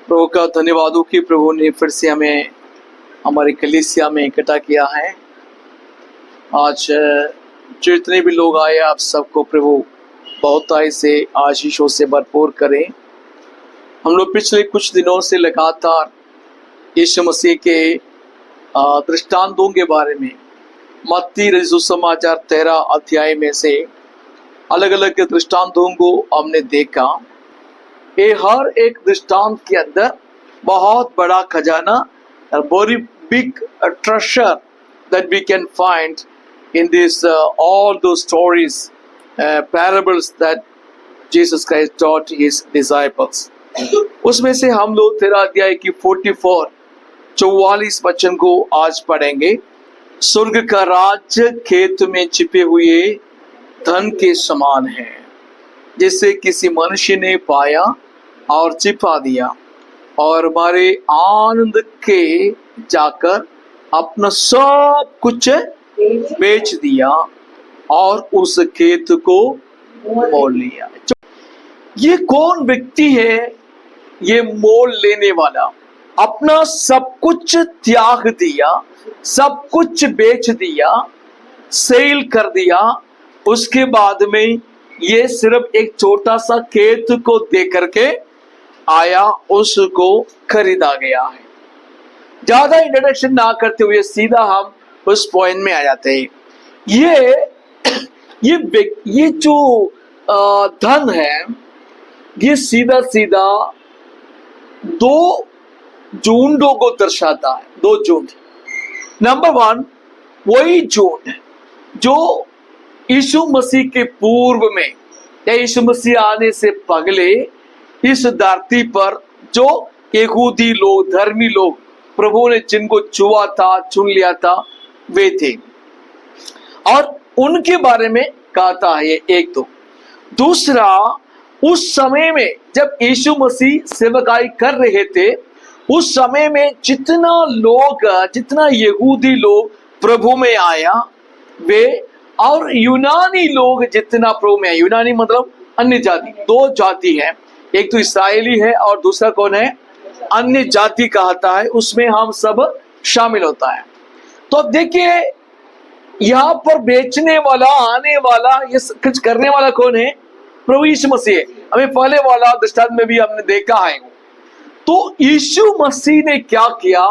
प्रभु का धन्यवाद हो कि प्रभु ने फिर से हमें हमारी कलीसिया में इकट्ठा किया है। आज जितने भी लोग आए आप सबको प्रभु बहुतायत से आशीषों से भरपूर करें। हम लोग पिछले कुछ दिनों से लगातार यीशु मसीह के दृष्टांतों के बारे में मत्ती रचित सुसमाचार 13 अध्याय में से अलग अलग दृष्टांतों को हमने देखा। ये हर एक दृष्टांत के अंदर बहुत बड़ा खजाना very big treasure that we can find in this all those stories parables that Jesus Christ taught his disciples। उसमें से हम लोग 13 अध्याय की 44 वचन को आज पढ़ेंगे। स्वर्ग का राज्य खेत में छिपे हुए धन के समान है, जिसे किसी मनुष्य ने पाया और छिपा दिया, और हमारे आनंद के जाकर अपना सब कुछ बेच दिया और उस खेत को मोल लिया। ये कौन व्यक्ति है? ये मोल लेने वाला अपना सब कुछ त्याग दिया, सब कुछ बेच दिया, सेल कर दिया। उसके बाद में ये सिर्फ एक छोटा सा खेत को दे करके आया, उसको खरीदा गया है। ज्यादा इंट्रोडक्शन ना करते हुए सीधा हम उस पॉइंट में आ जाते हैं। ये जो धन है, ये सीधा सीधा दो झुंडों को दर्शाता है। दो झुंड। नंबर 1 वही झुंड जो यीशु मसीह के पूर्व में या यीशु मसीह आने से पहले इस धरती पर जो यहूदी लोग, धर्मी लोग, प्रभु ने जिनको चुना था, चुन लिया था, वे थे, और उनके बारे में कहता है ये एक। तो दूसरा, उस समय में जब यीशु मसीह सेवकाई कर रहे थे, उस समय में जितना यहूदी लोग प्रभु में आया वे, और यूनानी लोग जितना प्रभु में आया। यूनानी मतलब अन्य जाति। दो जाति है, एक तो इस्राएली है और दूसरा कौन है? अन्य जाति कहता है, उसमें हम सब शामिल होता है। तो अब देखिए यहाँ पर बेचने वाला, आने वाला, ये कुछ करने वाला कौन है? प्रभु यीशु मसीह। हमें पहले वाला दृष्टांत में भी हमने देखा है। तो यीशु मसीह ने क्या किया?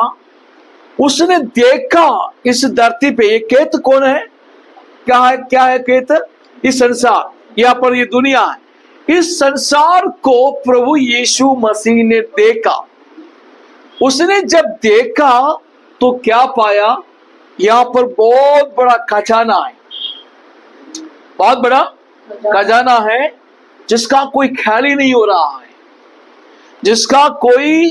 उसने देखा इस धरती पे ये खेत कौन है? क्या है खेत? इस संसार, यहाँ पर ये दुनिया है। इस संसार को प्रभु यीशु मसीह ने देखा। उसने जब देखा तो क्या पाया? यहाँ पर बहुत बड़ा खजाना है, बहुत बड़ा खजाना है, जिसका कोई ख्याल ही नहीं हो रहा है, जिसका कोई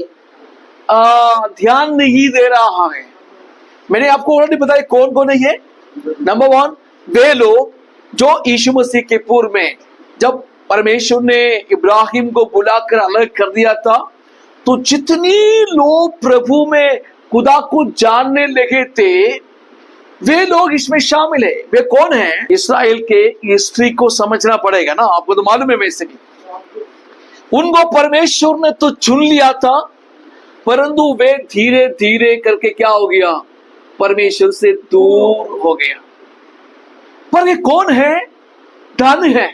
ध्यान नहीं दे रहा है। मैंने आपको ऑलरेडी बताया कौन कौन है ये। नंबर 1 वे लोग जो यीशु मसीह के पूर्व में जब परमेश्वर ने इब्राहिम को बुलाकर अलग कर दिया था, तो जितनी लोग प्रभु में खुदा को जानने लगे थे, वे लोग इसमें शामिल है। वे कौन है? इस्राएल के हिस्ट्री को समझना पड़ेगा ना, आपको तो मालूम है वैसे भी। उनको परमेश्वर ने तो चुन लिया था, परंतु वे धीरे धीरे करके क्या हो गया? परमेश्वर से दूर हो गया। पर ये कौन है? धन है,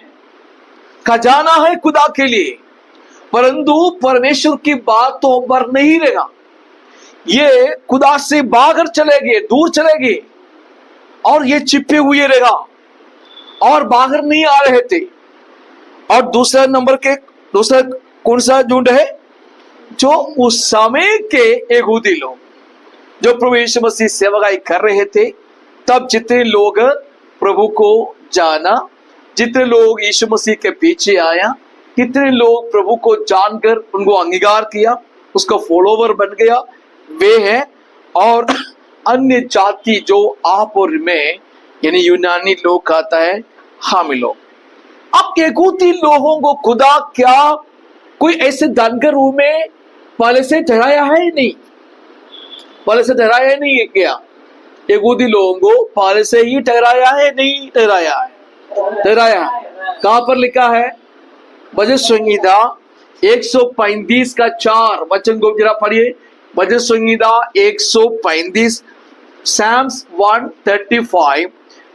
खजाना है खुदा के लिए, परंतु परमेश्वर की बात तो पर नहीं रहेगा। ये खुदा से बाहर चले गए, दूर चले गए, और ये छिपे हुए रहेगा और बाहर नहीं आ रहे थे। और दूसरा नंबर के दूसरा कौन सा झुंड है? जो उस समय के यहूदी लोग जो प्रभु यीशु मसीह सेवकाई कर रहे थे, तब जितने लोग प्रभु को जाना, जितने लोग यीशु मसीह के पीछे आया, कितने लोग प्रभु को जानकर उनको अंगीकार किया, उसका फॉलोवर बन गया, वे हैं। और अन्य जाति जो आप और मैं, यानी यूनानी लोग कहता है, हामिल लोग। अब यहूदी लोगों को खुदा क्या कोई ऐसे धन के रूप में पहले से ठहराया है? नहीं, पहले से ठहराया नहीं है क्या? यहूदी लोगों को पहले से ही ठहराया है? नहीं ठहराया है, ठहराया है। कहां पर लिखा है? भजन संहिता 135 का 4 वचन को जरा पढ़िए। भजन संहिता 135, Psalms 135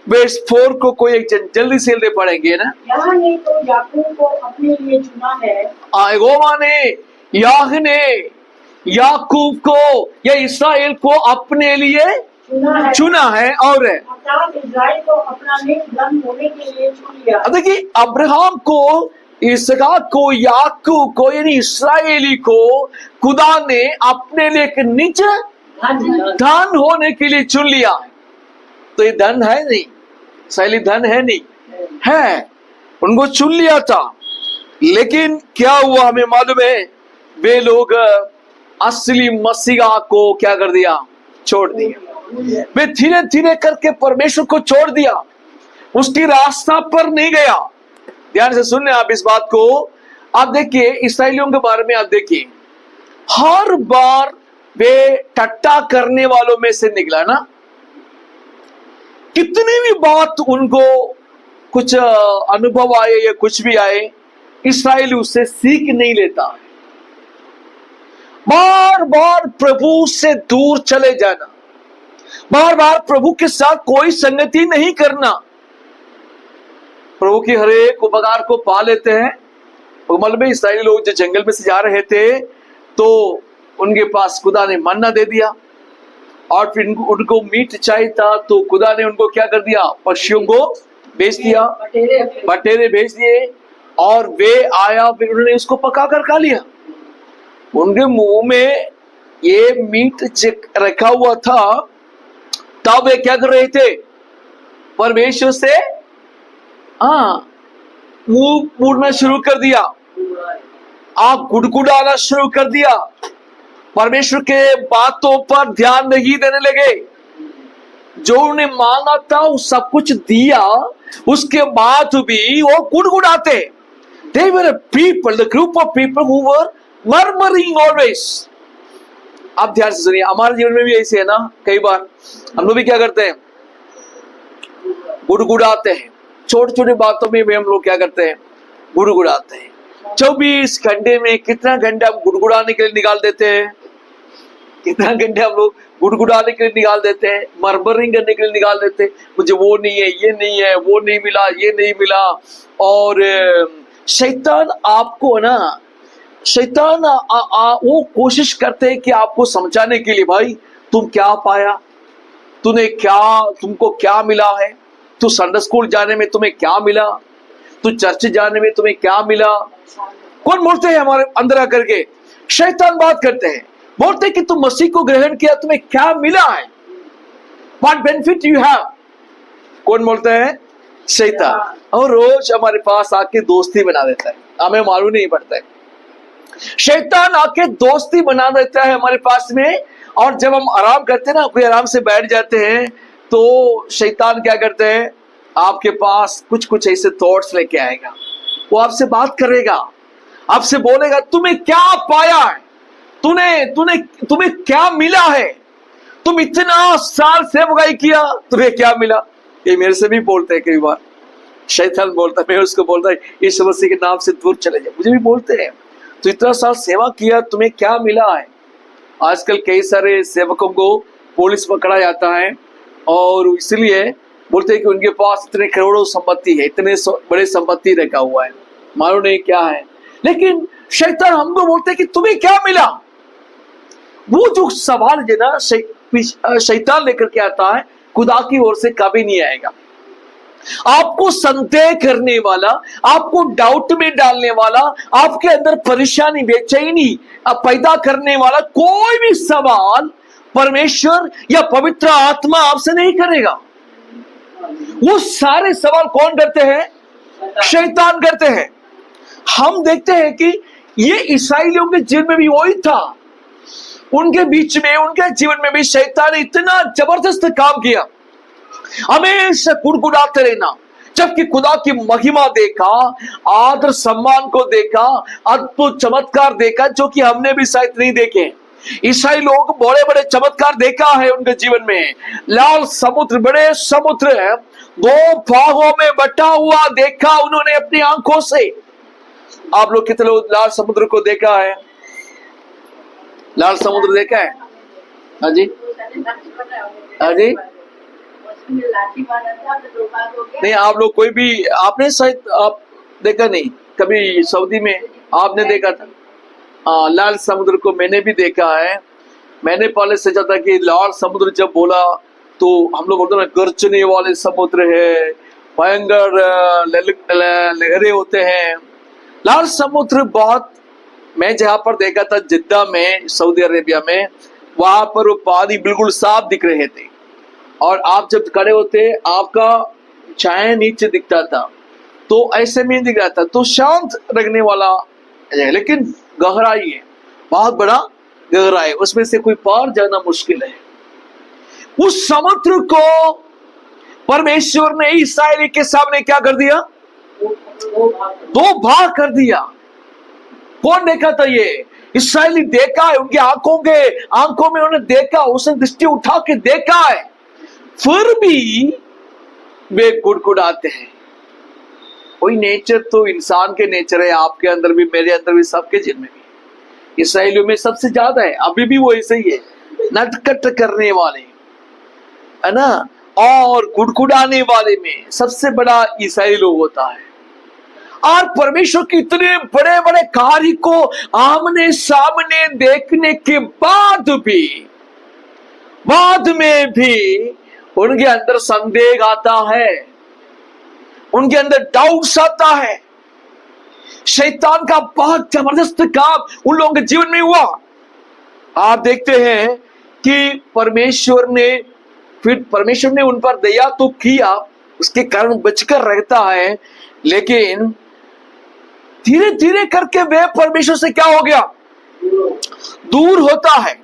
वर्स 4 को कोई एक जल्दी से पढ़ेंगे ना। याह ने तो याकूब को अपने लिए चुना है, यहोवा ने, याह ने याकूब को या इस्राएल को अपने लिए चुना है और अर्थात इस्राएल को अपना निज धन होने के लिए चुन लिया। देखिए, अब्राहम को, इसहाक को, याकूब को यानी इस्राएली को खुदा ने अपने लिए एक निज धन होने के लिए चुन लिया। तो ये धन है नहीं, इस्राएली धन है नहीं, है, उनको चुन लिया था। लेकिन क्या हुआ हमें मालूम है, वे लोग असली मसीहा को क्या कर दिया, छोड़ दिया। वे धीरे धीरे करके परमेश्वर को छोड़ दिया, उसकी रास्ता पर नहीं गया। ध्यान से सुनने आप इस बात को। आप देखिए इस्राएलियों के बारे में, आप देखिए हर बार वे टट्टा करने वालों में से निकला ना। कितनी भी बात उनको कुछ अनुभव आए या कुछ भी आए, इस्राएल उससे सीख नहीं लेता है। बार बार प्रभु से दूर चले जाना, बार बार प्रभु के साथ कोई संगति नहीं करना। प्रभु की हर एक उपकार को पा लेते हैं। मतलब में इस्राएली लोग जो जंगल में से जा रहे थे तो उनके पास खुदा ने मन्ना दे दिया और फिर उनको मीट चाहिए था, तो खुदा ने उनको क्या कर दिया, पक्षियों को भेज दिया, बटेरे भेज दिए और वे आया, फिर उन्होंने उसको पका कर खा लिया। उनके मुंह में ये मीट रखा हुआ था, तब वे क्या कर रहे थे, परमेश्वर से मुंह मूड़ना शुरू कर दिया, आंख गुड़गुड़ाना शुरू कर दिया, परमेश्वर के बातों पर ध्यान नहीं देने लगे। जो उन्हें मांगा था वो सब कुछ दिया, उसके बाद भी वो गुड़गुड़ाते। They were a people, the group of people who were murmuring always. आप ध्यान से सुनिए, हमारे जीवन में भी ऐसे है ना, कई बार हम लोग भी क्या करते हैं, गुड़गुड़ाते हैं। छोटी छोटी बातों में भी हम लोग क्या करते हैं, गुड़गुड़ाते हैं। 24 घंटे में कितना घंटा हम गुड़गुड़ाने के लिए निकाल देते हैं, कितना घंटे हम लोग गुड़गुड़ाने के लिए निकाल देते हैं, मर्मरिंग करने के लिए निकाल देते हैं। मुझे वो नहीं है, ये नहीं है, वो नहीं मिला, ये नहीं मिला। और शैतान आपको ना, शैतान वो कोशिश करते हैं कि आपको समझाने के लिए, भाई तुम क्या पाया, तुमको क्या मिला है, तू संडे स्कूल जाने में तुम्हें क्या मिला, तू चर्च जाने में तुम्हें क्या मिला। कौन बोलते हैं हमारे अंदर आकर के, शैतान बात करते हैं, बोलते हैं कि तुम मसीह को ग्रहण किया, तुम्हें क्या मिला है, व्हाट बेनिफिट यू हैव। कौन बोलते हैं, शैतान। और रोज हमारे पास आके दोस्ती बना देता है, हमें मालूम नहीं पड़ता है। शैतान आके दोस्ती बना देता है हमारे पास में, और जब हम आराम करते हैं ना, कोई आराम से बैठ जाते हैं, तो शैतान क्या करते हैं, आपके पास कुछ कुछ ऐसे थॉट्स लेके आएगा। वो आपसे बात करेगा, आपसे बोलेगा तुम्हें क्या पाया है, तुम्हें क्या मिला है, तुम इतना साल सेवकाई किया, तुम्हें क्या मिला। ये मेरे से भी बोलते हैं कई बार, शैतान बोलता है, मैं उसको बोलता है यीशु मसीह के नाम से दूर चले जाए। मुझे भी बोलते हैं तो इतना साल सेवा किया, तुम्हें क्या मिला है। आजकल कई सारे सेवकों को पुलिस पकड़ा जाता है और इसलिए बोलते हैं कि उनके पास इतने करोड़ों संपत्ति है, इतने बड़े संपत्ति रखा हुआ है, मालूम नहीं क्या है। लेकिन शैतान हमको बोलते हैं कि तुम्हें क्या मिला। वो जो सवाल है ना, शैतान लेकर के आता है, खुदा की ओर से कभी नहीं आएगा। आपको संदेह करने वाला, आपको डाउट में डालने वाला, आपके अंदर परेशानी, बेचैनी पैदा करने वाला कोई भी सवाल परमेश्वर या पवित्र आत्मा आपसे नहीं करेगा। वो सारे सवाल कौन करते हैं, शैतान करते हैं। हम देखते हैं कि ये इस्राएलियों के जीवन में भी वही था, उनके बीच में, उनके जीवन में भी शैतान ने इतना जबरदस्त काम किया, हमेशा गुड़गुड़ाते रहना। जबकि खुदा की महिमा देखा, आदर सम्मान को देखा, अद्भुत चमत्कार देखा जो कि हमने भी शायद नहीं देखे। ईसाई लोग बड़े बड़े चमत्कार देखा है उनके जीवन में। लाल समुद्र, बड़े समुद्र है, 2 भागों में बटा हुआ देखा उन्होंने अपनी आंखों से। आप लोग कितने लोग लाल समुद्र को देखा है? लाल समुद्र देखा है? हाँ जी, हाँ जी। नहीं, आप लोग कोई भी, आपने शायद आप देखा नहीं कभी सऊदी में, आपने देखा था? हाँ, लाल समुद्र को मैंने भी देखा है। मैंने पहले सोचा था कि लाल समुद्र जब बोला तो हम लोग बोलते ना गरजने वाले समुद्र है, भयंकर लहरें होते हैं। लाल समुद्र बहुत, मैं जहां पर देखा था जिद्दा में, सऊदी अरेबिया में, वहां पर वो पानी बिल्कुल साफ दिख रहे थे और आप जब खड़े होते आपका छाया नीचे दिखता था, तो ऐसे में दिख रहा था। तो शांत रखने वाला है, लेकिन गहराई है, बहुत बड़ा गहराई, उसमें से कोई पार जाना मुश्किल है। उस समुद्र को परमेश्वर ने इस्राएली के सामने क्या कर दिया? दो भाग कर दिया। कौन देखा था ये? इस्राएली देखा है, उनकी आंखों में उन्होंने देखा, उसने दृष्टि उठा के देखा है, फिर भी वे गुड़गुड़ाते हैं। वही नेचर तो इंसान के नेचर है, आपके अंदर भी, मेरे अंदर भी, सबके जिन में भी, इस्राएलियों में सबसे ज्यादा है। अभी भी वो ऐसे ही है, नटखट करने वाले, है ना, और गुड़गुड़ाने वाले में सबसे बड़ा ईसाई लोग होता है। और परमेश्वर के इतने बड़े बड़े कार्य को आमने सामने देखने के बाद में भी उनके अंदर संदेह आता है, उनके अंदर डाउट्स आता है। शैतान का बहुत जबरदस्त काम उन लोगों के जीवन में हुआ। आप देखते हैं कि परमेश्वर ने उन पर दया तो किया, उसके कारण बचकर रहता है, लेकिन धीरे धीरे करके वे परमेश्वर से क्या हो गया? दूर होता है।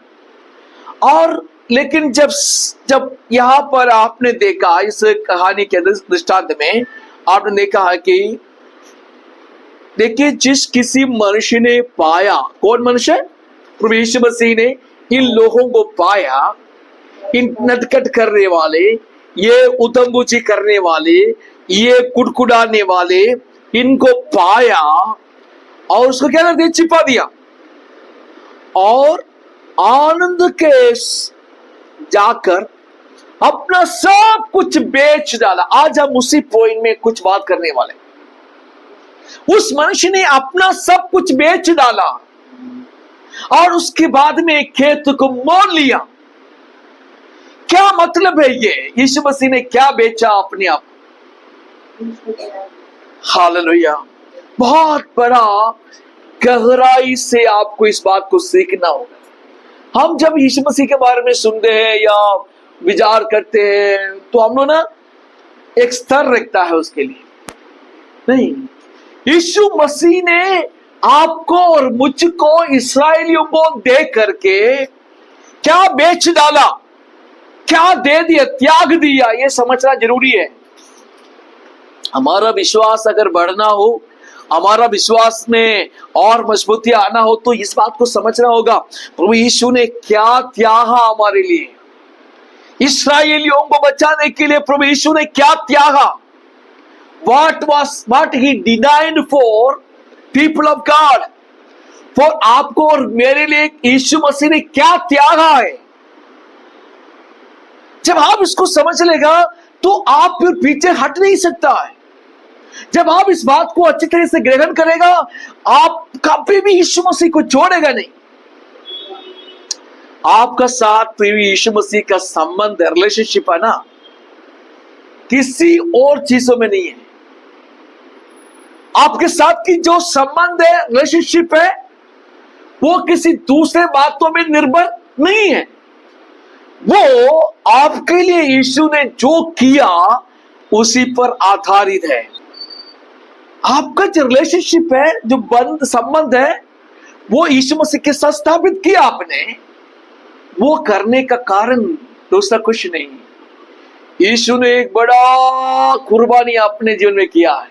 और लेकिन जब यहां पर आपने देखा, इस कहानी के दृष्टांत में आपने देखा है कि देखिए, जिस किसी मनुष्य ने पाया, कौन मनुष्य? प्रभु यीशु मसीह ने इन लोगों को पाया, इन नटखट करने वाले, ये उतंबुची करने वाले, ये कुड़कुड़ाने वाले, इनको पाया और उसको क्या कर दिया? छिपा दिया और आनंद के जाकर अपना सब कुछ बेच डाला। आज हम उसी पॉइंट में कुछ बात करने वाले। उस मनुष्य ने अपना सब कुछ बेच डाला और उसके बाद में खेत को मोल लिया। क्या मतलब है ये? यीशु मसीह ने क्या बेचा? अपने आप। हालेलुया। बहुत बड़ा गहराई से आपको इस बात को सीखना होगा। हम जब यीशु मसीह के बारे में सुनते हैं या विचार करते हैं तो हम लोग ना एक स्तर रखता है उसके लिए। नहीं, यीशु मसीह ने आपको और मुझको, इस्राएलियों को देख करके क्या बेच डाला, क्या दे दिया, त्याग दिया, ये समझना जरूरी है। हमारा विश्वास अगर बढ़ना हो, हमारा विश्वास में और मजबूती आना हो, तो इस बात को समझना होगा प्रभु यीशु ने क्या त्यागा हमारे लिए। इस्राएलियों को बचाने के लिए प्रभु यीशु ने क्या त्यागा? what he denied for people of God, for आपको और मेरे लिए यीशु मसीह ने क्या त्यागा है। जब आप इसको समझ लेगा तो आप फिर पीछे हट नहीं सकता है। जब आप इस बात को अच्छी तरह से ग्रहण करेगा, आप कभी भी यीशु मसीह को छोड़ेगा नहीं। आपका साथ यीशु मसीह का संबंध, रिलेशनशिप है ना, किसी और चीजों में नहीं है। आपके साथ की जो संबंध है, रिलेशनशिप है, वो किसी दूसरे बातों में निर्भर नहीं है। वो आपके लिए यीशु ने जो किया उसी पर आधारित है। आपका जो रिलेशनशिप है, जो संबंध है, वो यीशु मसीह के साथ स्थापित किया आपने। वो करने का कारण दूसरा कुछ नहीं। यीशु ने एक बड़ा कुर्बानी अपने जीवन में किया है,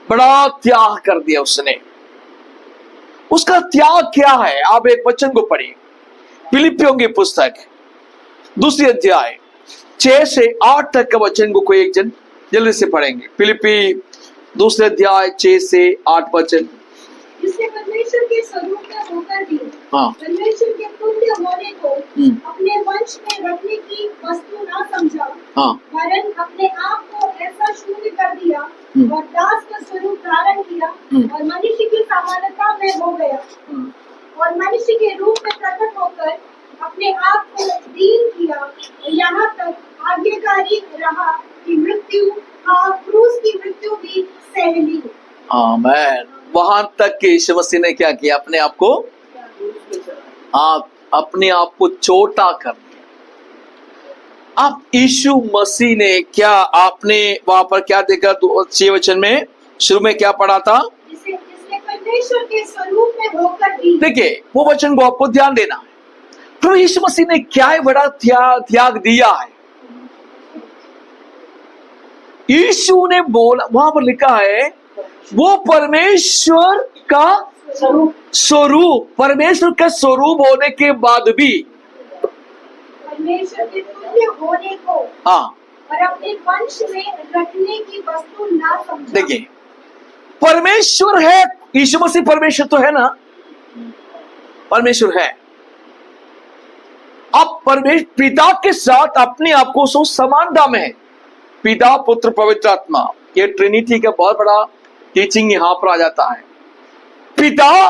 बड़ा त्याग कर दिया उसने। उसका त्याग क्या है? आप एक वचन को पढ़िए, फिलिपियों की पुस्तक 2 अध्याय 6 से 8 तक का वचन को कोई एक जन जल्दी से पढ़ेंगे। फिलिपी 2 अध्याय 6 से 8 वचन। जिसने परमेश्वर के स्वरूप में होकर भी हाँ परमेश्वर के तुल्य होने को अपने वंश में रखने की वस्तु न समझा, हाँ वरन अपने आप को ऐसा शून्य कर दिया और दास का स्वरूप धारण किया और मनुष्य की समानता में हो गया और मनुष्य के रूप में प्रकट होकर अपने आप को दीन किया और यहाँ तक आज्ञाकारी रहा कि मृत्यु, हाँ, क्रूस की मृत्यु भी सह ली। आमेन। वहां तक कि यीशु मसीह ने क्या किया, अपने आप को अपने आप को छोटा कर दिया। अब यीशु मसीह ने क्या, आपने वहां पर क्या देखा 6 वचन में शुरू में क्या पढ़ा था? जिसने परमेश्वर के स्वरूप में होकर भी। देखिए वो वचन को आपको ध्यान देना है। तो यीशु मसीह ने क्या बड़ा त्याग दिया है। यीशु ने बोला, वहां पर लिखा है वो परमेश्वर का स्वरूप, परमेश्वर का स्वरूप होने के बाद भी परमेश्वर के तुल्य होने को हाँ और अपने वंश में रखने की वस्तु ना समझा। देखिए परमेश्वर है, यीशु मसीह परमेश्वर तो है ना, परमेश्वर है। अब परमेश्वर पिता के साथ अपने आप को सो समानता में है। पिता पुत्र पवित्र आत्मा, ये ट्रिनिटी का बहुत बड़ा टीचिंग यहां पर आ जाता है। पिता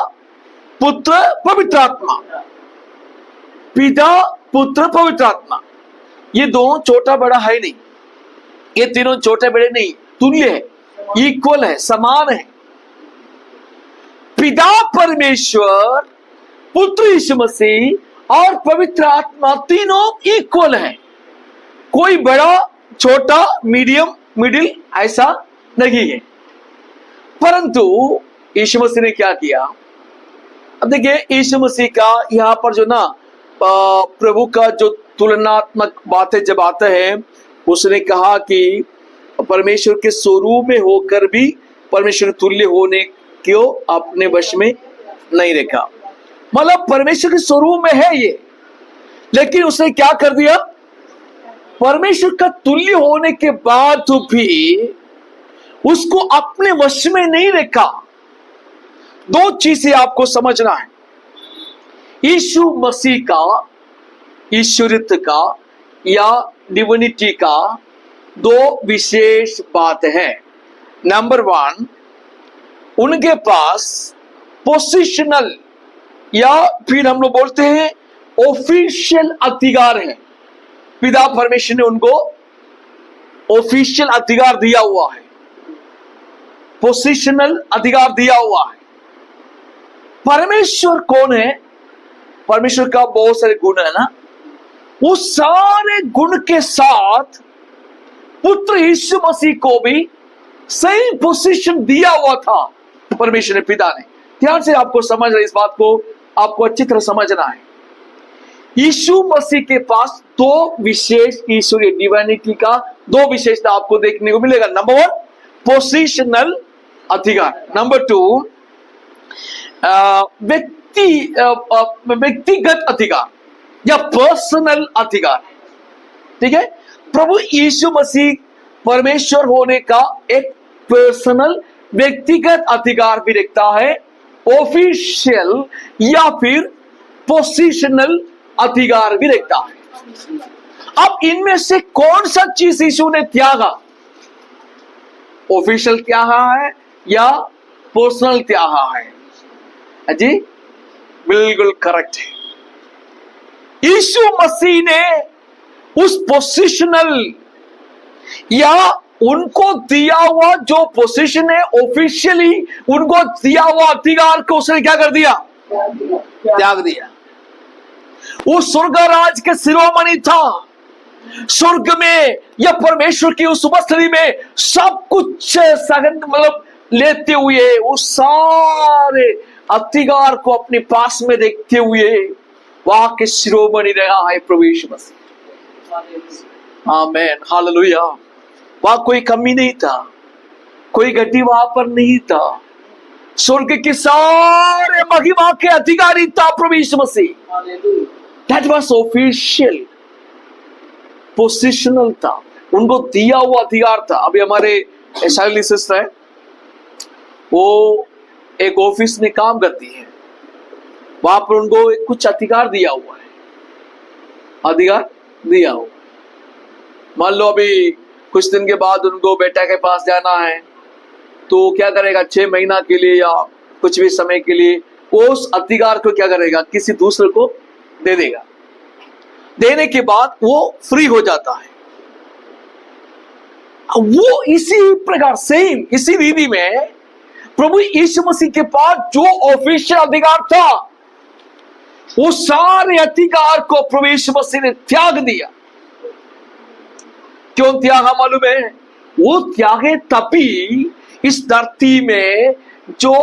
पुत्र पवित्र आत्मा, पिता पुत्र पवित्र आत्मा, ये दोनों छोटा बड़ा है नहीं, ये तीनों छोटे बड़े नहीं, तुल्य है, इक्वल है, समान है। पिता परमेश्वर, पुत्र यीशु मसीह और पवित्र आत्मा तीनों इक्वल है। कोई बड़ा छोटा मीडियम मिडिल ऐसा नहीं है। परंतु यीशु मसीह ने क्या किया? अब देखिए यीशु मसीह का यहाँ पर जो ना प्रभु का जो तुलनात्मक बातें जब आते हैं, उसने कहा कि परमेश्वर के स्वरूप में होकर भी परमेश्वर तुल्य होने को अपने वश में नहीं रखा। मतलब परमेश्वर के स्वरूप में है ये, लेकिन उसने क्या कर दिया? परमेश्वर का तुल्य होने के बाद भी उसको अपने वश में नहीं रखा। दो चीजें आपको समझना है। यीशु मसीह का ईश्वरित्व का या डिविनिटी का दो विशेष बात है। नंबर 1, उनके पास पोजिशनल या फिर हम लोग बोलते हैं ऑफिशियल अधिकार है। पिता परमेश्वर ने उनको ऑफिशियल अधिकार दिया हुआ है, पोजिशनल अधिकार दिया हुआ है। परमेश्वर कौन है? परमेश्वर का बहुत सारे गुण है ना, उस सारे गुण के साथ पुत्र यीशु मसीह को भी सही पोजीशन दिया हुआ था परमेश्वर ने, पिता ने। ध्यान से आपको समझ रहे, इस बात को आपको अच्छी तरह समझना है। यीशु मसीह के पास दो विशेष ईश्वरीय डिवाइनिटी का दो विशेषता आपको देखने को मिलेगा। नंबर 1 पोजिशनल अधिकार, नंबर 2 व्यक्तिगत अधिकार या पर्सनल अधिकार। ठीक है, प्रभु यीशु मसीह परमेश्वर होने का एक पर्सनल व्यक्तिगत अधिकार भी रखता है, ऑफिशियल या फिर पोजिशनल अधिकार भी रखता है। अब इनमें से कौन सा चीज यीशु ने त्यागा? ऑफिशियल त्यागा है या पर्सनल त्यागा है? जी बिल्कुल करेक्ट है। यीशु मसीह ने उस पोजिशनल या उनको दिया हुआ जो पोजीशन है, ऑफिशियली उनको दिया हुआ अधिकार को उसने क्या कर दिया? त्याग दिया। वो स्वर्ग राज के शिरोमणि था। स्वर्ग में या परमेश्वर की उस उपस्थिति में सब कुछ सघन मतलब लेते हुए उस सारे अधिकार को अपने पास में देखते हुए वहां के शिरोमणि रहा है प्रभु यीशु मसीह। आमीन, हालेलुया। वहां कोई कमी नहीं था, कोई घटी वहां पर नहीं था। स्वर्ग के सारे महिमा के अधिकारी था प्रभु यीशु मसीह। दैट वाज ऑफिशियल, पोजिशनल था, उनको दिया हुआ अधिकार था। अभी हमारे शैली सिस्टर है, वो एक ऑफिस में काम करती है, वहां पर उनको कुछ अधिकार दिया हुआ है, अधिकार दिया हुआ। मान लो अभी कुछ दिन के बाद उनको बेटा के पास जाना है, तो क्या करेगा, 6 महीना के लिए या कुछ भी समय के लिए उस अधिकार को क्या करेगा, किसी दूसरे को दे देगा। देने के बाद वो फ्री हो जाता है। वो इसी प्रकार सेम इसी विधि में प्रभु यीशु मसीह के पास जो ऑफिशियल अधिकार था, वो सारे अधिकार को प्रभु यीशु मसीह ने त्याग दिया। क्यों त्यागा मालूम है? वो त्यागे तभी इस धरती में जो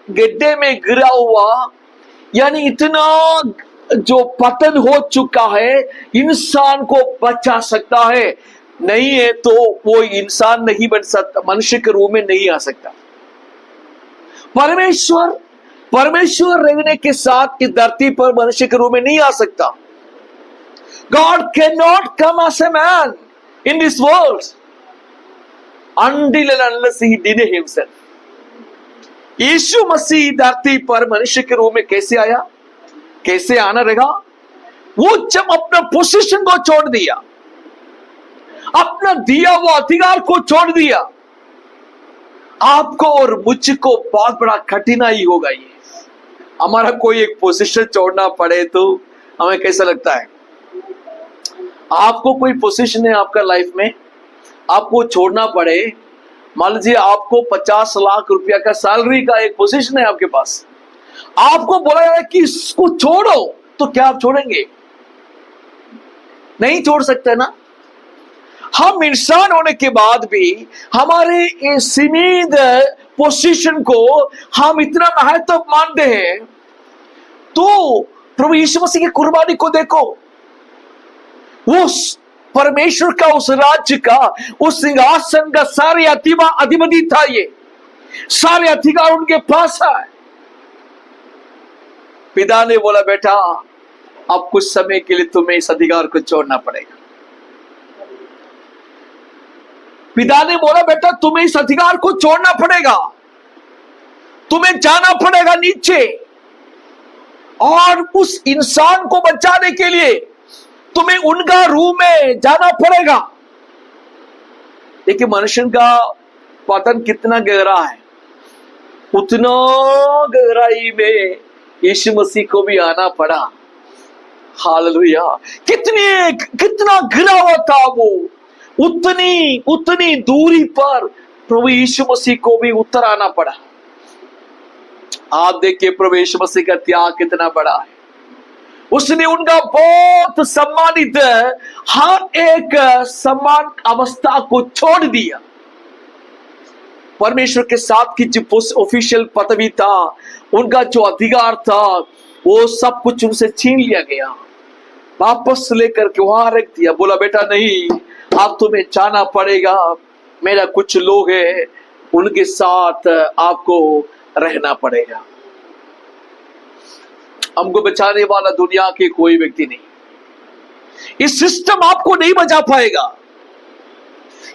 गड्ढे में गिरा हुआ, यानी इतना जो पतन हो चुका है, इंसान को बचा सकता है। नहीं है तो वो इंसान नहीं बन सकता, मनुष्य के रूप में नहीं आ सकता। परमेश्वर रहने के साथ इस धरती पर मनुष्य के रूप में नहीं आ सकता। God cannot come as a man in this world until and unless he did himself. यीशु मसीह धरती पर मनुष्य के रूप में कैसे आया, कैसे आना रहेगा? वो जब अपना पोजीशन को छोड़ दिया, अपना दिया हुआ अधिकार को छोड़ दिया। आपको और मुझको बहुत बड़ा कठिनाई होगा। ये हमारा कोई एक पोजीशन छोड़ना पड़े तो हमें कैसा लगता है? आपको कोई पोजीशन है आपका लाइफ में, आपको छोड़ना पड़े। मान लीजिए आपको 50 लाख रुपया का सैलरी का एक पोजीशन है आपके पास, आपको बोला जाए कि इसको छोड़ो, तो क्या आप छोड़ेंगे? नहीं छोड़ सकते ना। हम इंसान होने के बाद भी हमारे सीमित पोजीशन को हम इतना महत्व मानते हैं। तो प्रभु यीशु मसीह की कुर्बानी को देखो, वो परमेश्वर का उस राज्य का उस सिंहासन का सारे अधिपति था। ये सारे अधिकार उनके पास है। पिता ने बोला, बेटा अब कुछ समय के लिए तुम्हें इस अधिकार को छोड़ना पड़ेगा। पिता ने बोला, बेटा तुम्हें इस अधिकार को छोड़ना पड़ेगा, तुम्हें जाना पड़ेगा नीचे, और उस इंसान को बचाने के लिए तुम्हें उनका रूम में जाना पड़ेगा। देखिए मनुष्य का पतन कितना गहरा है, उतना गहराई में यीशु मसीह को भी आना पड़ा। हालेलुया। कितना गिरा हुआ था वो, उतनी दूरी पर प्रभु यीशु मसीह को भी उतर आना पड़ा। आप देखिए प्रभु यीशु मसीह का त्याग कितना बड़ा है। उसने उनका बहुत सम्मानित हर एक सम्मान अवस्था को छोड़ दिया। परमेश्वर के साथ की जो ऑफिशियल पदवी था, उनका जो अधिकार था, वो सब कुछ उनसे छीन लिया गया, वापस लेकर के वहां रख दिया। बोला, बेटा नहीं, आप तुम्हें जाना पड़ेगा, मेरा कुछ लोग हैं उनके साथ आपको रहना पड़ेगा। हमको बचाने वाला दुनिया के कोई व्यक्ति नहीं, इस सिस्टम आपको नहीं बचा पाएगा,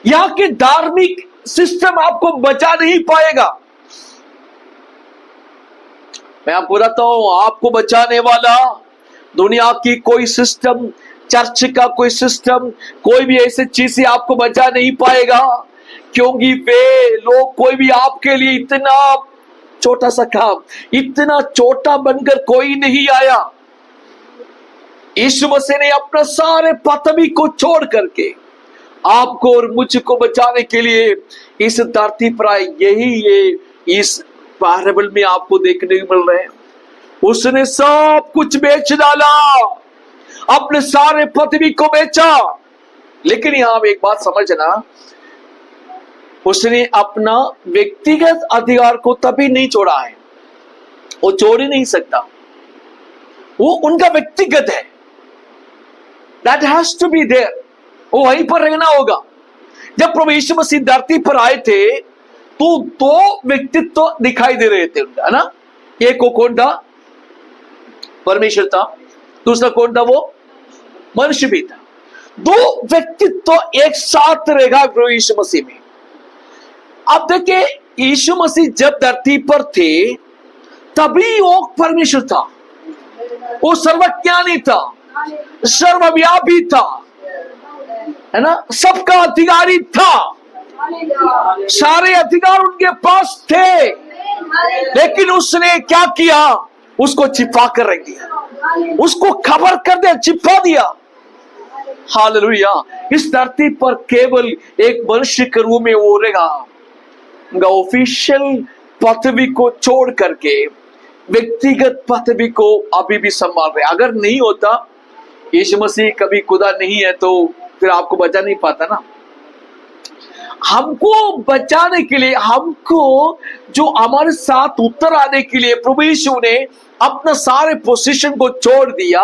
यहाँ के धार्मिक सिस्टम आपको बचा नहीं पाएगा। मैं आपको बताता हूं, आपको बचाने वाला दुनिया की कोई सिस्टम, चर्च का कोई सिस्टम, कोई भी ऐसी चीज से आपको बचा नहीं पाएगा, क्योंकि वे लोग कोई भी आपके लिए इतना छोटा सा काम, इतना छोटा बनकर कोई नहीं आया। यीशु मसीह ने अपना सारे पदवी को छोड़ करके आपको और मुझको बचाने के लिए इस धरती पर आए। यही ये इस पैराबल में आपको देखने को मिल रहे हैं। उसने सब कुछ बेच डाला, अपने सारे पदवी को बेचा। लेकिन यहां एक बात समझना, उसने अपना व्यक्तिगत अधिकार को तभी नहीं छोड़ा है, वो छोड़ ही नहीं सकता, वो उनका व्यक्तिगत है। That has to be there, वो वहीं पर रहना होगा। जब प्रभु यीशु मसीह धरती पर आए थे तो दो व्यक्तित्व दिखाई दे रहे थे उनका, है ना। एक को कौन था? परमेश्वर था, दूसरा कौन था? वो मनुष्य भी था। दो व्यक्तित्व एक साथ रहेगा प्रभु यीशु मसीह में। अब देखिए, यीशु मसीह जब धरती पर थे तभी वो परमेश्वर था, वो सर्वज्ञानी था, सर्वव्यापी था, है ना, सबका अधिकारी था, सारे अधिकार उनके पास थे, लेकिन उसने क्या किया, उसको छिपा कर रख दिया, उसको खबर कर दिया, छिपा दिया। हालेलुया। इस धरती पर केवल एक मनुष्य के रूप में वो रहेगा, उनका ऑफिशियल पदवी को छोड़ करके व्यक्तिगत पदवी को अभी भी संभाल रहे। अगर नहीं होता, यीशु मसीह कभी खुदा नहीं है, तो फिर आपको बचा नहीं पाता ना। हमको बचाने के लिए, हमको जो हमारे साथ उत्तर आने के लिए प्रभु यीशु ने अपना सारे पोजीशन को छोड़ दिया,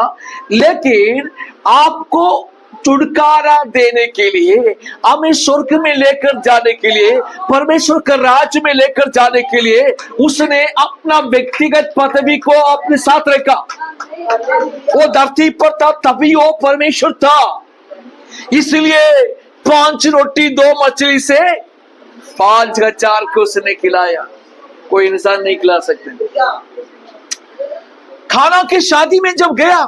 लेकिन आपको छुटकारा देने के लिए, हमें स्वर्ग में लेकर जाने के लिए, परमेश्वर के राज्य में लेकर जाने के लिए उसने अपना व्यक्तिगत पदवी को अपने साथ रखा। वो धरती पर था तभी वो परमेश्वर था। इसलिए 5 रोटी 2 मछली से 5,000 को उसने खिलाया, कोई इंसान नहीं खिला सकते। खाना की शादी में जब गया,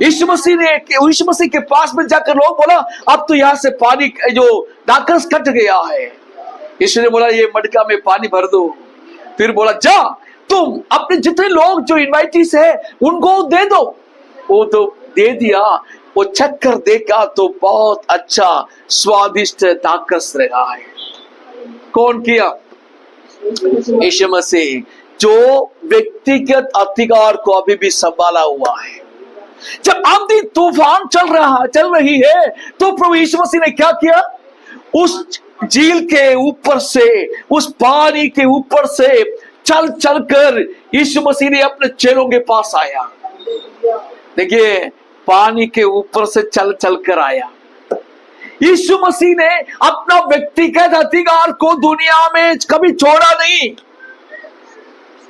यीशु मसीह के पास में जाकर लोग बोला, अब तो यहाँ से पानी जो दाखरस कट गया है। यीशु ने बोला, ये मटका में पानी भर दो। फिर बोला, जा तुम अपने जितने लोग जो इनवाइटीज है उनको दे दो। वो तो दे दिया। वो चक्कर देखा तो बहुत अच्छा स्वादिष्ट दाखरस रहा है। कौन किया? यीशु मसीह, जो व्यक्तिगत अधिकार को अभी भी संभाला हुआ है। जब आंधी तूफान चल रही है, तो प्रभु यीशु मसीह ने क्या किया? उस झील के ऊपर से, उस पानी के ऊपर से चल चल कर यीशु मसीह ने अपने चेलों के पास आया। देखिए, पानी के ऊपर से चल चल कर आया। यीशु मसीह ने अपना व्यक्तिगत अधिकार को दुनिया में कभी छोड़ा नहीं।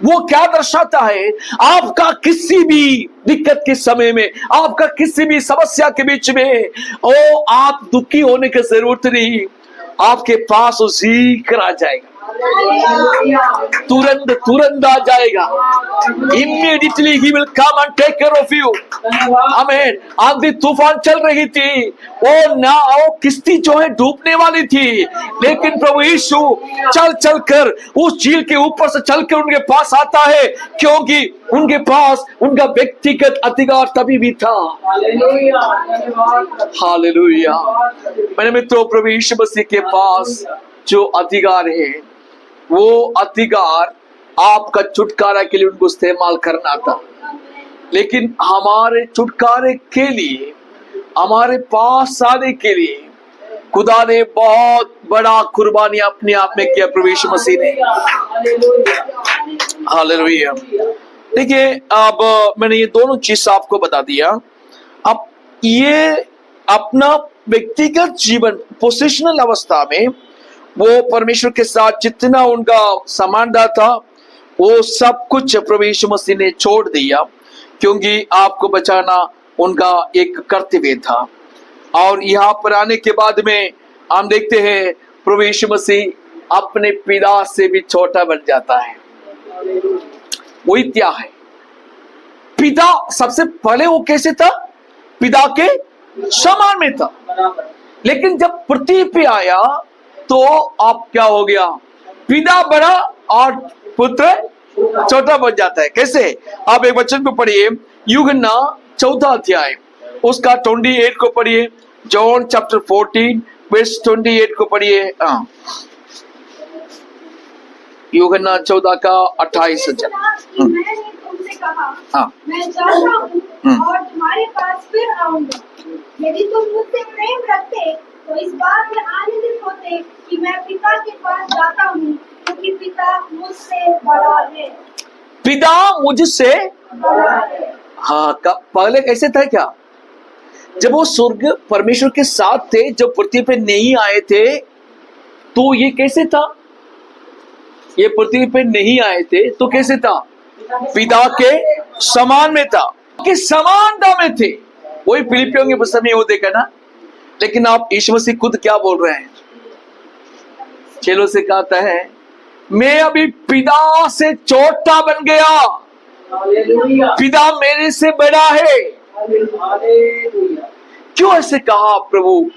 वो क्या दर्शाता है? आपका किसी भी दिक्कत के समय में, आपका किसी भी समस्या के बीच में, आप दुखी होने की जरूरत नहीं, आपके पास वो शीघ्र आ जाएगा, तुरंत आ जाएगा। Immediately he will come and take care of you. आमीन। आंधी तूफान चल रही थी, वो किश्ती जो है डूबने वाली थी, लेकिन प्रभु यीशु चल चल कर उस झील के ऊपर से चल कर उनके पास आता है, क्योंकि उनके पास उनका व्यक्तिगत अधिकार तभी भी था। हालेलुया। मैंने मित्रों, प्रभु यीशु मसीह के पास जो अधिकार है, वो अधिकार आपका छुटकारा के लिए उनको इस्तेमाल करना था। लेकिन हमारे छुटकारे के लिए, हमारे पास आने के लिए खुदा ने बहुत बड़ा कुर्बानी अपने आप में किया, प्रभु यीशु मसीह ने। हालेलुया। देखिए, अब मैंने ये दोनों चीज आपको बता दिया। अब ये अपना व्यक्तिगत जीवन, पोजिशनल अवस्था में वो परमेश्वर के साथ जितना उनका समानता था, वो सब कुछ प्रभु यीशु मसीह ने छोड़ दिया, क्योंकि आपको बचाना उनका एक कर्तव्य था। और यहाँ पर आने के बाद में हम देखते हैं प्रभु यीशु मसीह अपने पिता से भी छोटा बन जाता है। वही क्या है? पिता सबसे पहले वो कैसे था? पिता के समान में था, लेकिन जब पृथ्वी पे आया तो आप क्या हो गया? पिता बड़ा और पुत्र छोटा बन जाता है। कैसे? आप एक वचन को पढ़िए, यूहन्ना 14 अध्याय उसका 28 को पढ़िए। जॉन चैप्टर 14 वर्स 28 को पढ़िए। यूहन्ना 14 का 28 मैंने तुमसे कहा, मैं जाता हूँ और तुम्हारे पास फिर आऊंगा। यदि तुम मुझसे प्रेम रखते तो इस बात में आनंदित होते कि मैं पिता के पास जाता हूँ, क्योंकि पिता मुझसे बड़ा है। पिता मुझसे बड़ा है। हाँ, पहले कैसे था क्या? जब वो स्वर्ग परमेश्वर के साथ थे, जब पृथ्वी पे नहीं आए थे, तो ये कैसे था? ये पृथ्वी पे नहीं आए थे तो कैसे था? पिता के समान में था, कि समानता में थे। वही फिलिपियों के पुस्तक में वो देखा ना। लेकिन आप यीशु मसीह खुद क्या बोल रहे हैं? चेलों से कहता है, मैं अभी पिता से छोटा बन गया, हालेलुया, पिता मेरे से बड़ा है। हालेलुया। क्यों ऐसे कहा प्रभु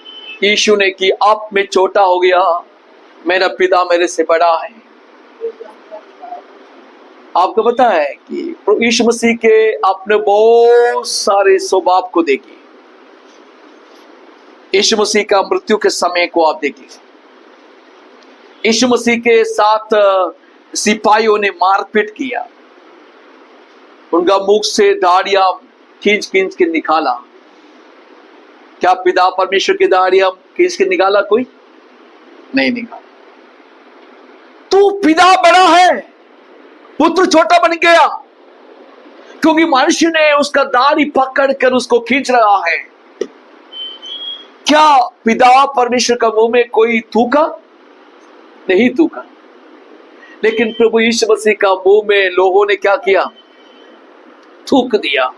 यीशु ने कि अब मैं छोटा हो गया, मेरा पिता मेरे से बड़ा है? आपको पता है कि प्रभु यीशु मसीह के अपने बहुत सारे स्वभाव को देखिए। यीशु मसीह का मृत्यु के समय को आप देखिए। यीशु मसीह के साथ सिपाहियों ने मारपीट किया, उनका मुख से दाढ़ियां खींच खींच के निकाला। क्या पिता परमेश्वर की दाढ़ियां खींच के निकाला? कोई नहीं निकाला। तू पिता बड़ा है, पुत्र छोटा बन गया, क्योंकि मनुष्य ने उसका दाढ़ी पकड़कर उसको खींच रहा है। क्या पिता परमेश्वर का मुंह में कोई थूका? नहीं थूका। लेकिन प्रभु यीशु मसीह का मुंह में लोगों ने क्या किया? थूक दिया।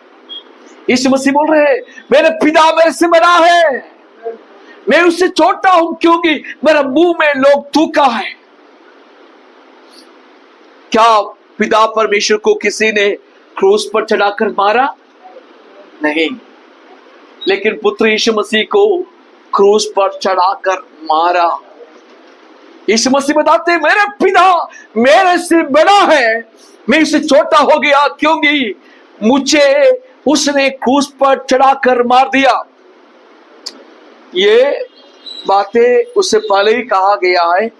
यीशु मसीह बोल रहे हैं मेरे पिता मेरे से बड़ा है, मैं उससे छोटा हूं क्योंकि मेरा मुंह में लोग थूका है। क्या पिता परमेश्वर को किसी ने क्रूस पर चढ़ाकर मारा? नहीं, लेकिन पुत्र यीशु मसीह को क्रूस पर चढ़ाकर मारा। यीशु मसीह बताते मेरे पिता मेरे से बड़ा है, मैं इससे छोटा हो गया क्योंकि मुझे उसने क्रूस पर चढ़ाकर मार दिया। ये बातें उससे पहले ही कहा गया है,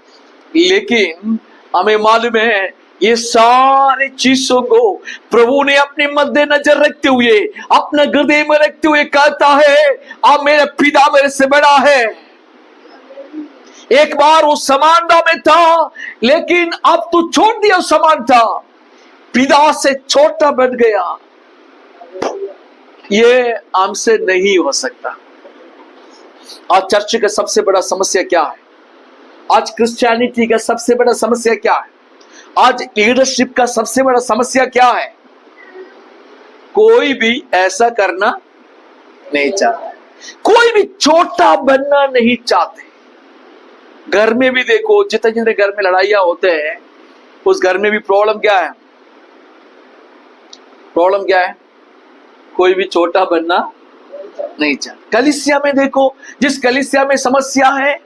लेकिन हमें मालूम है ये सारी चीजों को प्रभु ने अपने मद्देनजर रखते हुए, अपना हृदय में रखते हुए कहता है अब मेरा पिता मेरे से बड़ा है। एक बार वो समानता में था, लेकिन अब तो छोड़ दिया समानता, पिता से छोटा बन गया। ये हमसे नहीं हो सकता। आज चर्च का सबसे बड़ा समस्या क्या है? आज क्रिश्चियनिटी का सबसे बड़ा समस्या क्या है? आज लीडरशिप का सबसे बड़ा समस्या क्या है? कोई भी ऐसा करना नहीं चाहता, कोई भी छोटा बनना नहीं चाहते। घर में भी देखो, जितने जितने घर में लड़ाइयां होते हैं उस घर में भी प्रॉब्लम क्या है? प्रॉब्लम क्या है? कोई भी छोटा बनना नहीं चाहता। कलीसिया में देखो, जिस कलीसिया में समस्या है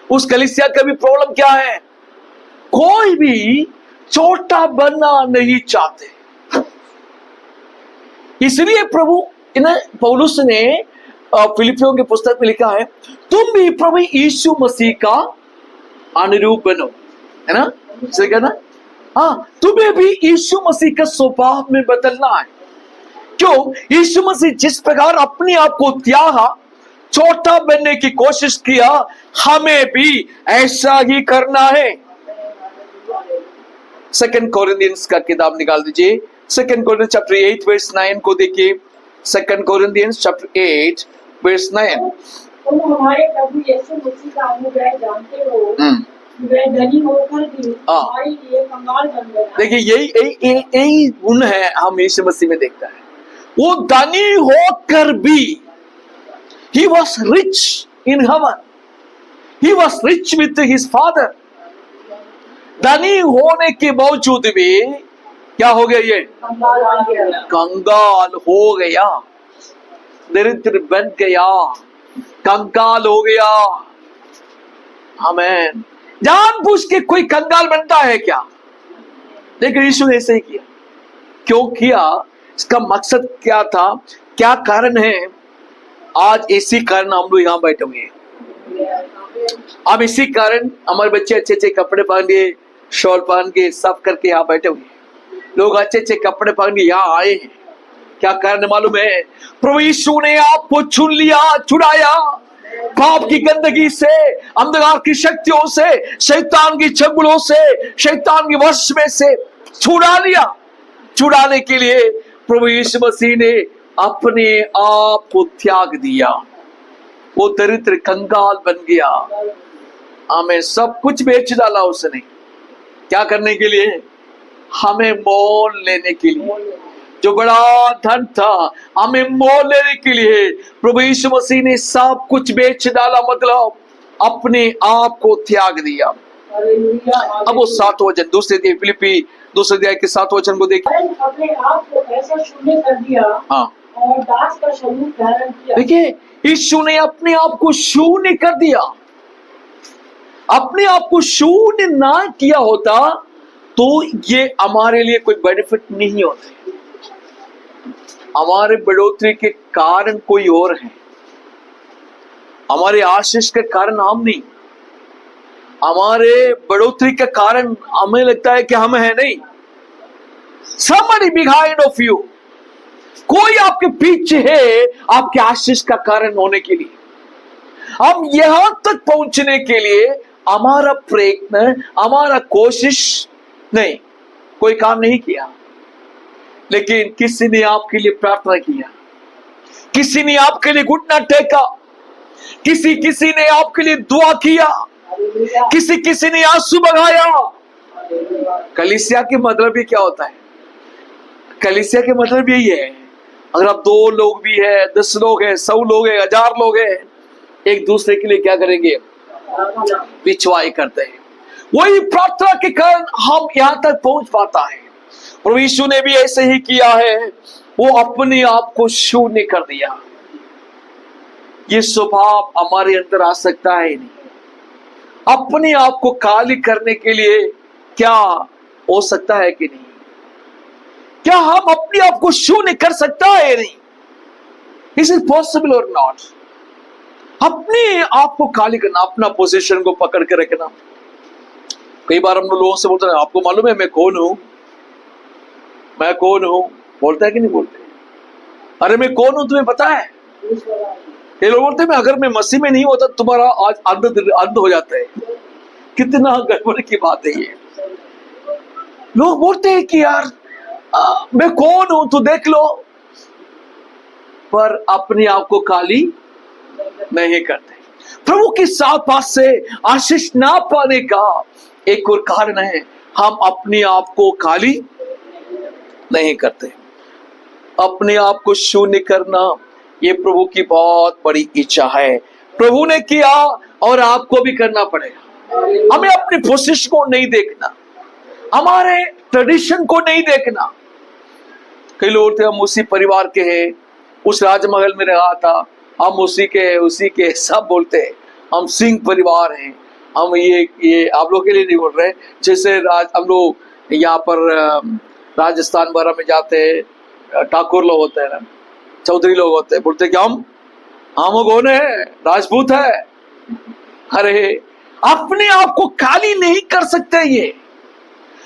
उस कलीसिया का भी प्रॉब्लम क्या है? कोई भी छोटा बनना नहीं चाहते। इसलिए प्रभु पौलुस ने फिलिपियों के पुस्तक में लिखा है तुम भी प्रभु यीशु मसीह का अनुरूप बनो, है ना? सही कहना? हाँ, तुम्हें भी यीशु मसीह का स्वभाव में बदलना है। क्यों? यीशु मसीह जिस प्रकार अपने आप को त्यागा, छोटा बनने की कोशिश किया, हमें भी ऐसा ही करना है। 2 कोरिन्थियंस का किताब निकाल दीजिए, 2 कोरिन्थियंस चैप्टर 8 वर्स 9 को देखिए। 2 कोरिन्थियंस चैप्टर 8 वर्स 9। तुम हमारे प्रभु यीशु मसीह का अनुग्रह जानते हो, वह धनी होकर भी हमारे लिए कंगाल बन गया। देखिए यही गुण है हम यीशु मसीह में देखता है। वो धनी होकर भी, he was rich in heaven, he was rich with his father। धनी होने के बावजूद भी क्या हो गया? ये कंगाल हो गया, दरिद्र बन गया, कंगाल हो गया। आमीन। जानबूझ के कोई कंगाल बनता है क्या? लेकिन यीशु ने ऐसे ही किया। क्यों किया? इसका मकसद क्या था? क्या कारण है? आज इसी कारण हम लोग यहाँ बैठे हुए हैं। अब इसी कारण हमारे बच्चे अच्छे अच्छे कपड़े पहन के, शॉल पहन के, सब करके यहाँ बैठे हुए हैं। लोग अच्छे अच्छे कपड़े पहन के यहाँ आए हैं। क्या कारण मालूम है? प्रभु यीशु ने आपको चुन लिया, छुड़ाया पाप की गंदगी से, अंधकार की शक्तियों से, शैतान की चंगुलों से, शैतान के वश में से छुड़ा लिया। छुड़ाने के लिए प्रभु यीशु मसीह ने अपने आप को त्याग दिया। वो दरिद्र कंगाल बन गया। हमें सब कुछ बेच डाला उसने। क्या करने के लिए? हमें मोल लेने के लिए। जो बड़ा धन था हमें मोल लेने के लिए प्रभु यीशु मसीह ने सब कुछ बेच डाला, मतलब अपने आप को त्याग दिया। हालेलुया। अब वो 7 वचन दूसरे अध्याय फिलिपी दूसरे अध्याय के 7 वचन को देखिए। वरन अपने आप को ऐसा शून्य कर दिया हाँ और दास का स्वरूप धारण किया। देखिए, यीशु ने अपने आप को शून्य कर दिया। अपने आप को शून्य ना किया होता तो ये हमारे लिए कोई बेनिफिट नहीं होता। हमारे बढ़ोतरी के कारण कोई और है, हमारे आशीष के कारण हम नहीं। हमारे बढ़ोतरी के कारण हमें लगता है कि हम है नहीं। Somebody behind of you, कोई आपके पीछे है आपके आशीष का कारण होने के लिए। हम यहां तक पहुंचने के लिए हमारा प्रयत्न, हमारा कोशिश नहीं, कोई काम नहीं किया, लेकिन किसी ने आपके लिए प्रार्थना किया, किसी ने आपके लिए घुटना टेका, किसी ने आपके लिए दुआ किया, हालेलुया। किसी ने आंसू बहाया। हालेलुया। कलीसिया के मतलब ही क्या होता है? कलीसिया के मतलब यही है, अगर आप 2 लोग भी है, 10 लोग है, 100 लोग है, 1000 लोग है, एक दूसरे के लिए क्या करेंगे? पिछवाई करते हैं। वही प्रार्थना के कारण हम यहां तक पहुंच पाता है। प्रभु यीशु ने भी ऐसे ही किया है, वो अपने आप को शून्य कर दिया। ये स्वभाव हमारे अंदर आ सकता है नहीं। अपने आप को खाली करने के लिए क्या हो सकता है कि नहीं? क्या हम अपने आप को शून्य कर सकता है नहीं? इज इट पॉसिबल और नॉट? अपने आप को खाली करना, अपना पोजीशन को पकड़ के रखना। कई बार हम लोगों से बोलते हैं, आपको मालूम है मैं कौन हूं? मैं कौन हूं? बोलता है कि नहीं बोलते? अरे मैं कौन हूं तुम्हें पता है? ये लोग बोलते हैं मैं अगर मैं मसीह में नहीं होता तुम्हारा आज अंध हो जाता है। कितना गड़बड़ की बात है ये। लोग बोलते हैं कि यार मैं कौन हूं तो देख लो, पर अपने आप को खाली नहीं करते। प्रभु के साथ पास से आशीष ना पाने का एक और कारण है, हम अपने आप को खाली नहीं करते। अपने आप को शून्य करना ये प्रभु की बहुत बड़ी इच्छा है। प्रभु ने किया और आपको भी करना पड़ेगा। हमें अपनी पोजीशन को नहीं देखना, हमारे ट्रेडिशन को नहीं देखना। कई लोग थे, हम उसी परिवार के हैं, उस राजमहल में रहा था, हम उसी के सब बोलते हैं हम सिंह परिवार हैं। हम ये आप लोग के लिए नहीं बोल रहे। जैसे हम लोग यहाँ पर राजस्थान वगैरह में जाते हैं, ठाकुर लोग होते हैं ना, चौधरी लोग होते हैं, बोलते कि हम कौन है? राजपूत है। अरे अपने आप को खाली नहीं कर सकते। ये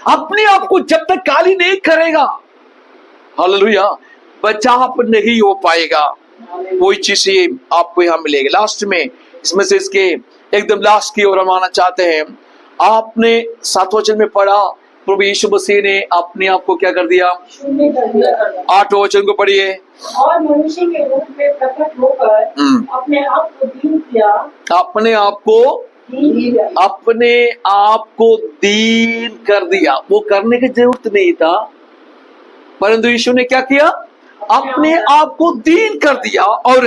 अपने आप को जब तक खाली नहीं करेगा, हालेलुया, बचाव नहीं हो पाएगा। वही चीज आपको यहाँ मिलेगी। लास्ट में इसमें से इसके एकदम लास्ट की ओर हम आना चाहते हैं। आपने 7 वचन में पढ़ा, प्रभु यीशु मसीह ने अपने आप को क्या कर दिया? शून्य कर दिया। 8 वचन को पढ़िए। और मनुष्य के रूप में प्रकट होकर अपने आप को दीन किया। अपने आप को दीन कर दिया। वो करने की जरूरत नहीं था, परंतु यीशु ने क्या किया? अपने आप को दीन कर दिया। और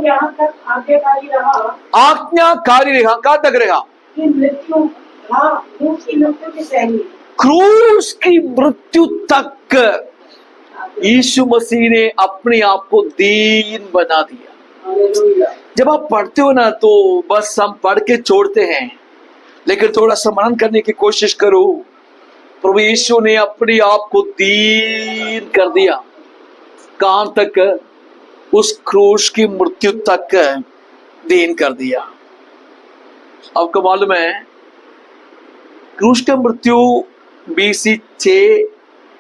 यहाँ तक आज्ञाकारी रहा। आज्ञाकारी रहा। कहाँ तक रहा? कि मृत्यु, हाँ, क्रूस की मृत्यु की सही। क्रूस की मृत्यु तक यीशु मसीह ने अपने आप को दीन बना दिया। हालेलुया। जब आप पढ़ते हो ना तो बस हम पढ़ के छोड़ते हैं, लेकिन थोड़ा सा मनन करने की कोशिश करो। प्रभु यीशु ने अपने आप को दीन कर दिया। कहां तक? उस क्रूस की मृत्यु तक दीन कर दिया। आपको मालूम है क्रूस की मृत्यु BC 6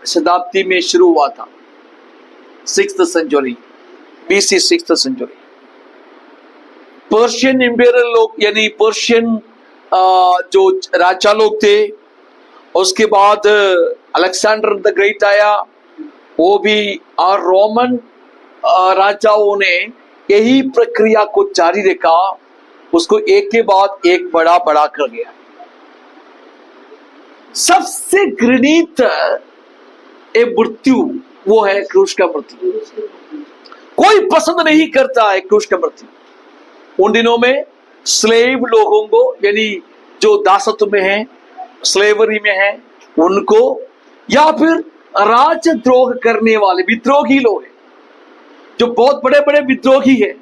शताब्दी में शुरू हुआ था। 6th century, BC 6th century. Persian imperial लोग, यानी पर्शियन जो राजा लोग थे, उसके बाद अलेक्जेंडर द ग्रेट आया, वो भी, और रोमन राजाओं ने यही प्रक्रिया को जारी रखा, उसको एक के बाद एक बड़ा कर गया। सबसे घृणित मृत्यु वो है क्रूस का मृत्यु। कोई पसंद नहीं करता है क्रूस का मृत्यु। उन दिनों में स्लेव लोगों को, यानी जो दासत्व में है, स्लेवरी में है उनको, या फिर राजद्रोह करने वाले विद्रोही लोग हैं, जो बहुत बड़े बड़े विद्रोही है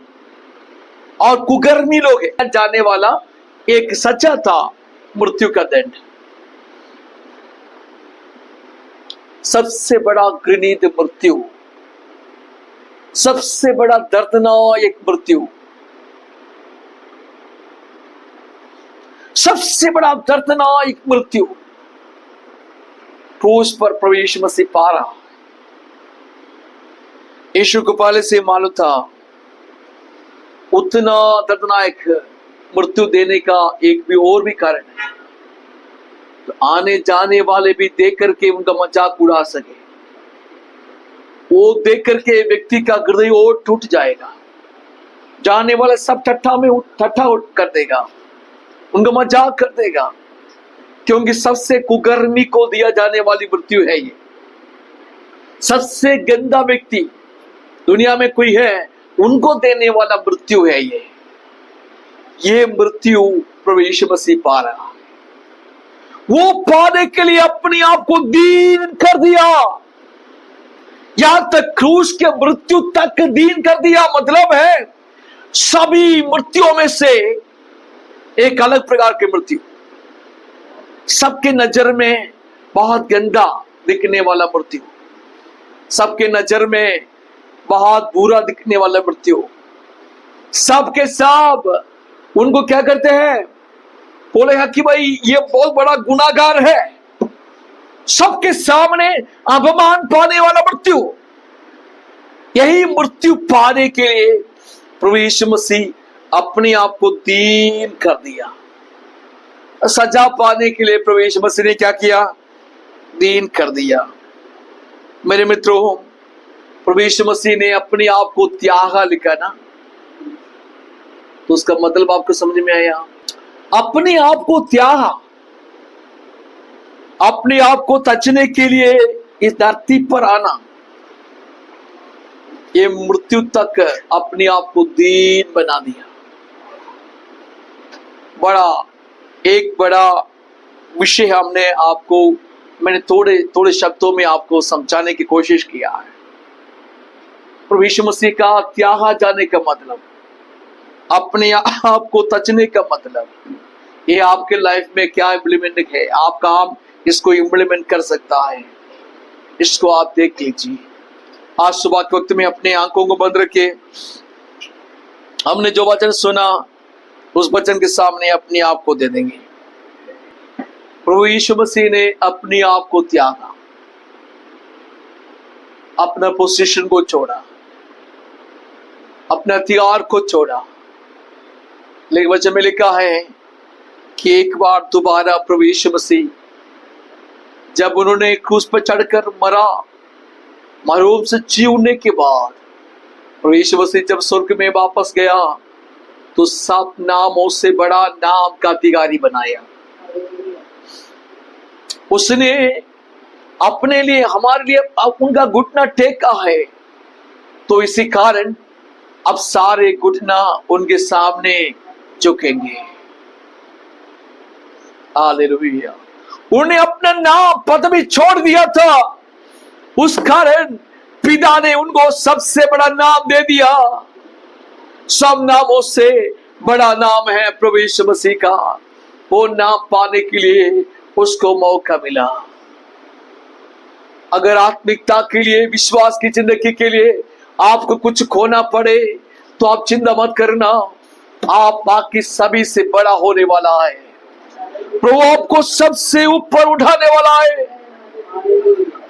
और कुकर्मी लोग हैं, जाने वाला एक सच्चा था मृत्यु का दंड। सबसे बड़ा घृणित मृत्यु, सबसे बड़ा दर्दनाक मृत्यु, सबसे बड़ा दर्दनाक मृत्यु क्रूस पर प्रभु यीशु मसीह पा रहा। यीशु को पहले से मालूम था उतना दर्दनाक मृत्यु देने का एक भी और भी कारण है, तो आने जाने वाले भी देख करके उनका मजाक उड़ा सके। वो देख करके व्यक्ति का हृदय और टूट जाएगा, जाने वाले सब ठट्ठा कर देगा, उनका मजाक कर देगा, क्योंकि सबसे कुकर्मी को दिया जाने वाली मृत्यु है ये। सबसे गंदा व्यक्ति दुनिया में कोई है उनको देने वाला मृत्यु है ये मृत्यु प्रभु यीशु मसीह पा रहा। वो पाने के लिए अपने आप को दीन कर दिया, यहां तक क्रूस के मृत्यु तक दीन कर दिया। मतलब है सभी मृत्युओं में से एक अलग प्रकार की मृत्यु, सबके नजर में बहुत गंदा दिखने वाला मृत्यु, सबके नजर में बहुत बुरा दिखने वाला मृत्यु। सबके सब उनको क्या करते हैं, बोले कि भाई ये बहुत बड़ा गुनाहगार है, सबके सामने अपमान पाने वाला मृत्यु। यही मृत्यु पाने के लिए प्रभु यीशु मसीह अपने आप को दीन कर दिया। सजा पाने के लिए प्रभु यीशु मसीह ने क्या किया, दीन कर दिया। मेरे मित्रों, प्रभु यीशु मसीह ने अपने आप को त्यागा लिखा ना, तो उसका मतलब आपको समझ में आया। अपने आप को त्यागा, अपने आप को तचने के लिए इस धरती पर आना, ये मृत्यु तक अपने आप को दीन बना दिया। एक बड़ा विषय हमने आपको, मैंने थोड़े शब्दों में आपको समझाने की कोशिश किया है। प्रभु यीशु मसीह का त्यागा जाने का मतलब, अपने आप को तचने का मतलब, ये आपके लाइफ में क्या इम्प्लीमेंट है, आप काम इसको इम्प्लीमेंट कर सकता है, इसको आप देख लीजिए। आज सुबह के वक्त में अपने आंखों को बंद रखे, हमने जो वचन सुना उस वचन के सामने अपने आप को दे देंगे। प्रभु यीशु मसीह ने अपने आप को त्यागा, अपना पोजीशन को छोड़ा, अपने हथियार को छोड़ा। लेकिन वचन में लिखा है कि एक बार दोबारा प्रभु यीशु मसीह जब उन्होंने क्रूस पर चढ़कर मरा, मरूम से जी उठने के बाद प्रभु यीशु मसीह जब स्वर्ग में वापस गया तो 7 नामों से बड़ा नाम का अधिकारी बनाया। उसने अपने लिए, हमारे लिए उनका घुटना टेका है, तो इसी कारण अब सारे घुटना उनके सामने झुकेंगे। हालेलुया। उन्हें अपना नाम पदवी छोड़ दिया था, उस कारण पिता ने उनको सबसे बड़ा नाम दे दिया। सब नामों से बड़ा नाम है प्रभु यीशु मसीह का। वो नाम पाने के लिए उसको मौका मिला। अगर आत्मिकता के लिए, विश्वास की जिंदगी के लिए आपको कुछ खोना पड़े तो आप चिंता मत करना, आप बाकी सभी से बड़ा होने वाला है। प्रभु आपको सबसे ऊपर उठाने वाला है।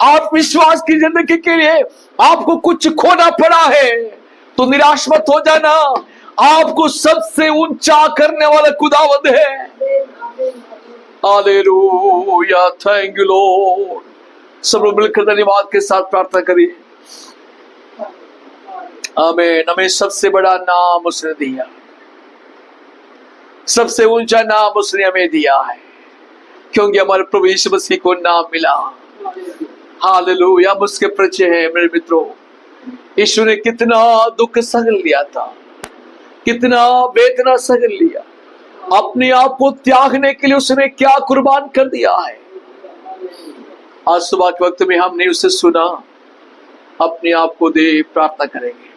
आप विश्वास की जिंदगी के लिए आपको कुछ खोना पड़ा है तो निराश मत हो जाना, आपको सबसे ऊंचा करने वाला खुदावंद है। Hallelujah, thank you Lord. सब लोग मिलकर धन्यवाद के साथ प्रार्थना करिए। आमीन। हमें सबसे बड़ा नाम उसने दिया, सबसे ऊंचा नाम उसने हमें दिया है, क्योंकि हमारे प्रभु यीशु मसीह को नाम मिला। हालेलुया, हम उसके परिचय हैं। मेरे मित्रों, यीशु ने कितना दुख सहन लिया था, कितना वेदना सहन लिया, अपने आप को त्यागने के लिए उसने क्या कुर्बान कर दिया है। आज सुबह के वक्त में हमने उसे सुना, अपने आप को दे, प्रार्थना करेंगे।